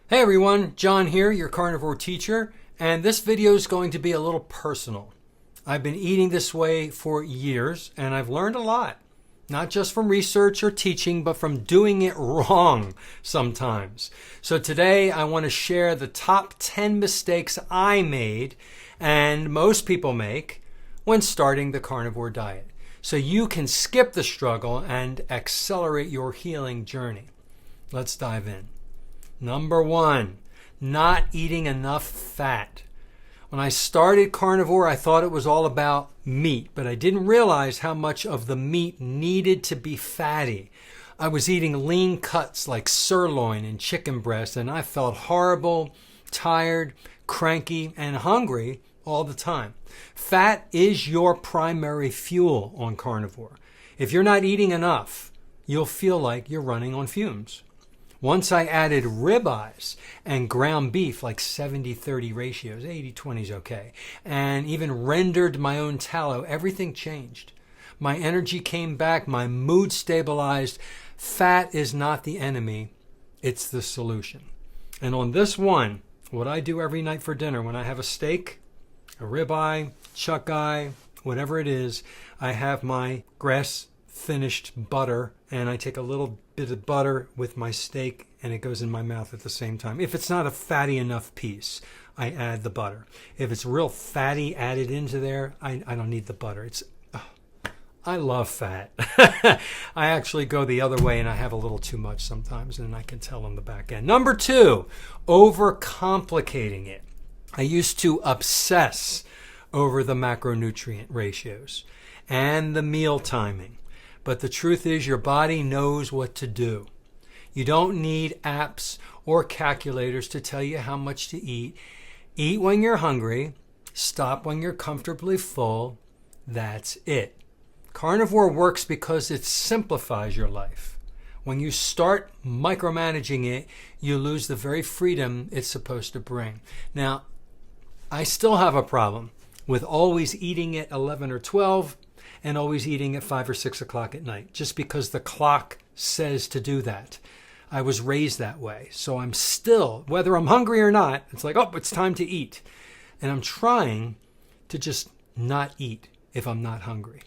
Hey everyone, John here, your carnivore teacher, and this video is going to be a little personal. I've been eating this way for years and I've learned a lot, not just from research or teaching, but from doing it wrong sometimes. So today I want to share the top 10 mistakes I made and most people make when starting the carnivore diet, so you can skip the struggle and accelerate your healing journey. Let's dive in. Number 1, not eating enough fat. When I started carnivore, I thought it was all about meat, but I didn't realize how much of the meat needed to be fatty. I was eating lean cuts like sirloin and chicken breast, and I felt horrible, tired, cranky, and hungry all the time. Fat is your primary fuel on carnivore. If you're not eating enough, you'll feel like you're running on fumes. Once I added ribeyes and ground beef, like 70-30 ratios, 80-20 is okay, and even rendered my own tallow, everything changed. My energy came back, my mood stabilized. Fat is not the enemy, it's the solution. And on this one, what I do every night for dinner, when I have a steak, a ribeye, chuck eye, whatever it is, I have my grass-finished butter, and I take a little bit of butter with my steak and it goes in my mouth at the same time. If it's not a fatty enough piece, I add the butter. If it's real fatty added into there, I don't need the butter. I love fat. I actually go the other way and I have a little too much sometimes, and I can tell on the back end. Number 2, overcomplicating it. I used to obsess over the macronutrient ratios and the meal timing. But the truth is, your body knows what to do. You don't need apps or calculators to tell you how much to eat. Eat when you're hungry. Stop when you're comfortably full. That's it. Carnivore works because it simplifies your life. When you start micromanaging it, you lose the very freedom it's supposed to bring. Now, I still have a problem with always eating at 11 or 12 and always eating at 5 or 6 o'clock at night, just because the clock says to do that. I was raised that way. So I'm still, whether I'm hungry or not, it's like, oh, it's time to eat. And I'm trying to just not eat if I'm not hungry.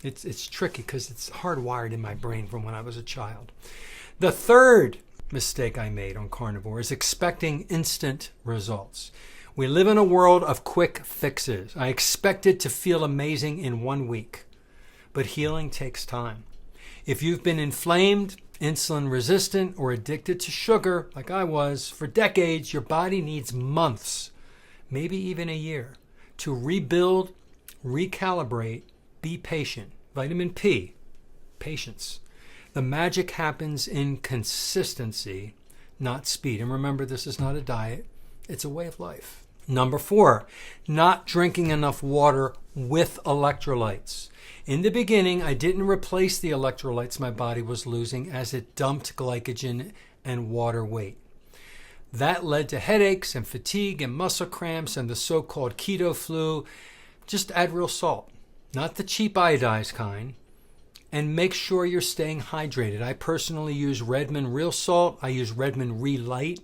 It's tricky because it's hardwired in my brain from when I was a child. The third mistake I made on carnivore is expecting instant results. We live in a world of quick fixes. I expected to feel amazing in 1 week, but healing takes time. If you've been inflamed, insulin resistant, or addicted to sugar, like I was, for decades, your body needs months, maybe even a year, to rebuild, recalibrate, be patient. Vitamin P, patience. The magic happens in consistency, not speed. And remember, this is not a diet. It's a way of life. Number 4, not drinking enough water with electrolytes. In the beginning, I didn't replace the electrolytes my body was losing as it dumped glycogen and water weight. That led to headaches and fatigue and muscle cramps and the so-called keto flu. Just add real salt, not the cheap iodized kind, and make sure you're staying hydrated. I personally use Redmond Real Salt. I use Redmond Relight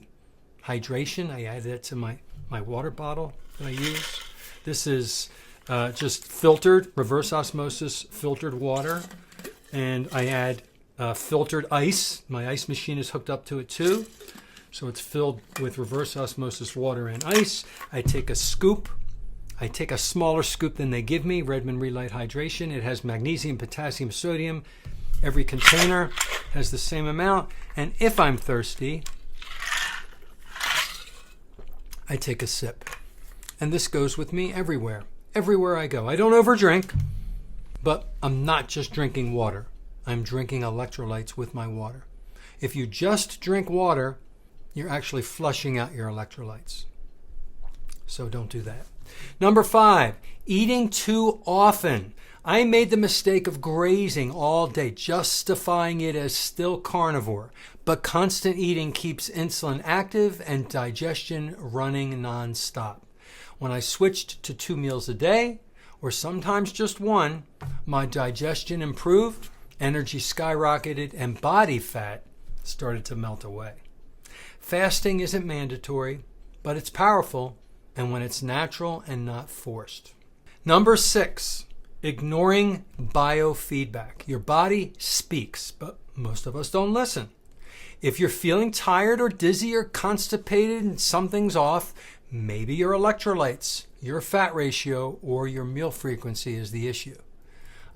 Hydration. I add that to my water bottle that I use. This is just filtered, reverse osmosis filtered water. And I add filtered ice. My ice machine is hooked up to it too. So it's filled with reverse osmosis water and ice. I take a scoop. I take a smaller scoop than they give me, Redmond Relight Hydration. It has magnesium, potassium, sodium. Every container has the same amount. And if I'm thirsty, I take a sip. And this goes with me everywhere I go. I don't overdrink, but I'm not just drinking water. I'm drinking electrolytes with my water. If you just drink water, you're actually flushing out your electrolytes. So don't do that. Number 5, eating too often. I made the mistake of grazing all day, justifying it as still carnivore. But constant eating keeps insulin active and digestion running nonstop. When I switched to 2 meals a day, or sometimes just 1, my digestion improved, energy skyrocketed, and body fat started to melt away. Fasting isn't mandatory, but it's powerful, and when it's natural and not forced. Number 6, ignoring biofeedback. Your body speaks, but most of us don't listen. If you're feeling tired or dizzy or constipated and something's off, maybe your electrolytes, your fat ratio, or your meal frequency is the issue.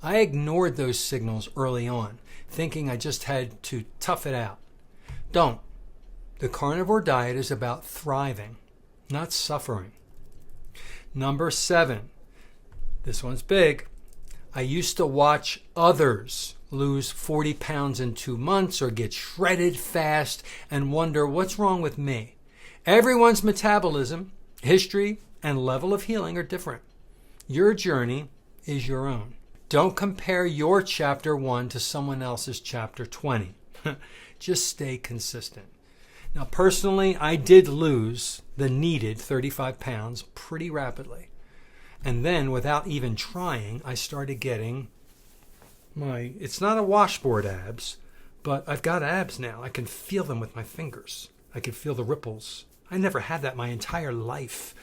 I ignored those signals early on, thinking I just had to tough it out. Don't. The carnivore diet is about thriving, not suffering. Number 7. This one's big. I used to watch others lose 40 pounds in 2 months or get shredded fast and wonder what's wrong with me. Everyone's metabolism, history, and level of healing are different. Your journey is your own. Don't compare your chapter 1 to someone else's chapter 20. Just stay consistent. Now, personally, I did lose the needed 35 pounds pretty rapidly. And then, without even trying, I started getting it's not a washboard abs, but I've got abs now. I can feel them with my fingers. I can feel the ripples. I never had that my entire life.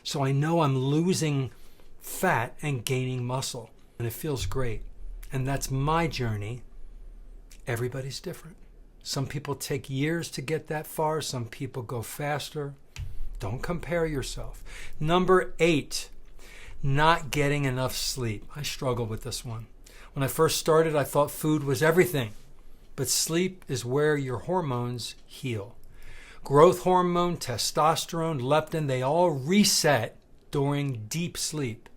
So I know I'm losing fat and gaining muscle. And it feels great. And that's my journey. Everybody's different. Some people take years to get that far. Some people go faster. Don't compare yourself. Number 8, not getting enough sleep. I struggle with this one. When I first started, I thought food was everything. But sleep is where your hormones heal. Growth hormone, testosterone, leptin, they all reset during deep sleep.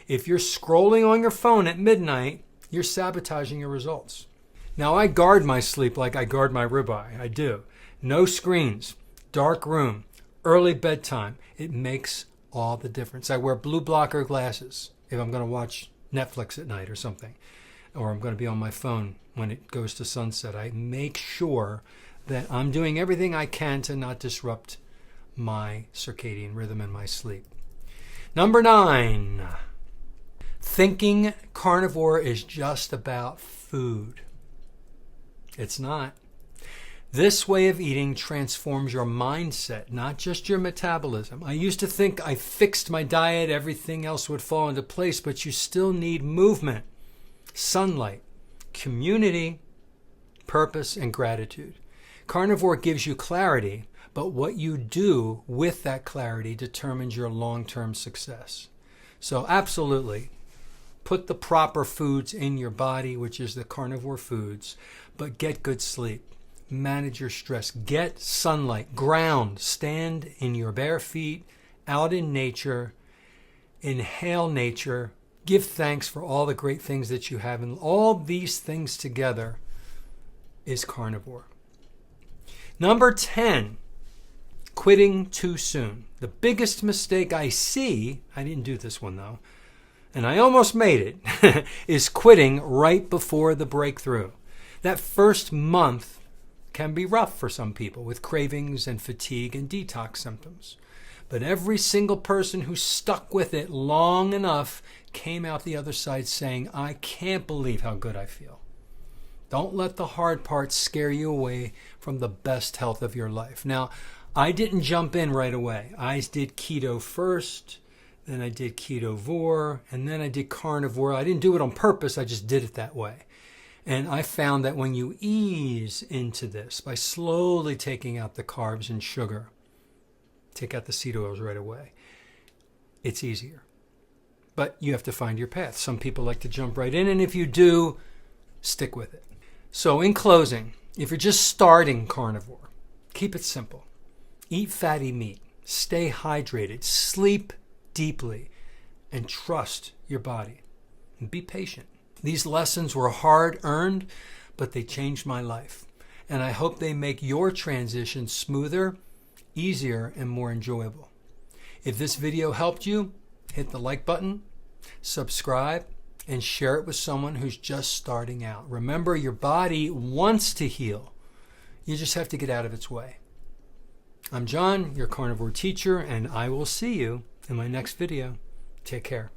If you're scrolling on your phone at midnight, you're sabotaging your results. Now, I guard my sleep like I guard my ribeye. I do. No screens, dark room, early bedtime. It makes all the difference. I wear blue blocker glasses if I'm going to watch Netflix at night or something, or I'm going to be on my phone when it goes to sunset. I make sure that I'm doing everything I can to not disrupt my circadian rhythm and my sleep. Number 9, thinking carnivore is just about food. It's not. This way of eating transforms your mindset, not just your metabolism. I used to think I fixed my diet, everything else would fall into place, but you still need movement, sunlight, community, purpose, and gratitude. Carnivore gives you clarity, but what you do with that clarity determines your long-term success. So absolutely, put the proper foods in your body, which is the carnivore foods, but get good sleep. Manage your stress. Get sunlight. Ground. Stand in your bare feet, out in nature. Inhale nature. Give thanks for all the great things that you have. And all these things together is carnivore. Number 10, quitting too soon. The biggest mistake I see, I didn't do this one though, and I almost made it, is quitting right before the breakthrough. That first month can be rough for some people with cravings and fatigue and detox symptoms. But every single person who stuck with it long enough came out the other side saying, I can't believe how good I feel. Don't let the hard parts scare you away from the best health of your life. Now, I didn't jump in right away. I did keto first, then I did ketovore, and then I did carnivore. I didn't do it on purpose. I just did it that way. And I found that when you ease into this by slowly taking out the carbs and sugar, take out the seed oils right away, it's easier. But you have to find your path. Some people like to jump right in, and if you do, stick with it. So in closing, if you're just starting carnivore, keep it simple. Eat fatty meat, stay hydrated, sleep deeply, and trust your body. And be patient. These lessons were hard-earned, but they changed my life. And I hope they make your transition smoother, easier, and more enjoyable. If this video helped you, hit the like button, subscribe, and share it with someone who's just starting out. Remember, your body wants to heal. You just have to get out of its way. I'm John, your carnivore teacher, and I will see you in my next video. Take care.